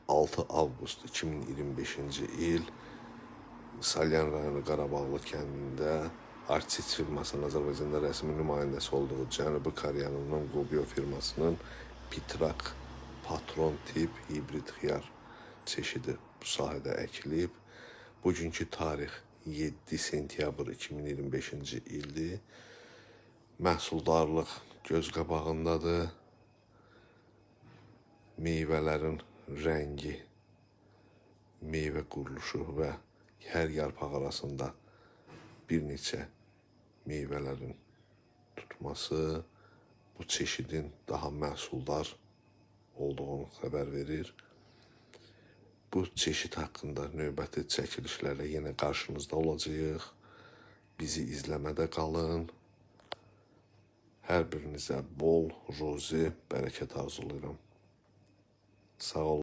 6 avqust 2025-ci il Salyan rayonu Qarabağlı kəndində Artist firmasının Azərbaycanda rəsmi nümayəndəsi olduğu Cənubi Koreyanın Qobyo firmasının Pitrak patron tip hibrid xiyar çeşidi bu sahədə əkilib. Bugünkü tarix 7 sentyabr 2025-ci ildir. Məhsuldarlıq göz qabağındadır. Meyvələrin rəngi, meyvə quruluşu və hər yarpaq arasında bir neçə meyvələrin tutması bu çeşidin daha məhsuldar olduğunu xəbər verir. Bu çeşid haqqında növbəti çəkilişlərlə yenə qarşınızda olacağıq. Bizi izləmədə qalın. Hər birinizə bol, ruzi, bərəkət arzulayıram. Sağ olun.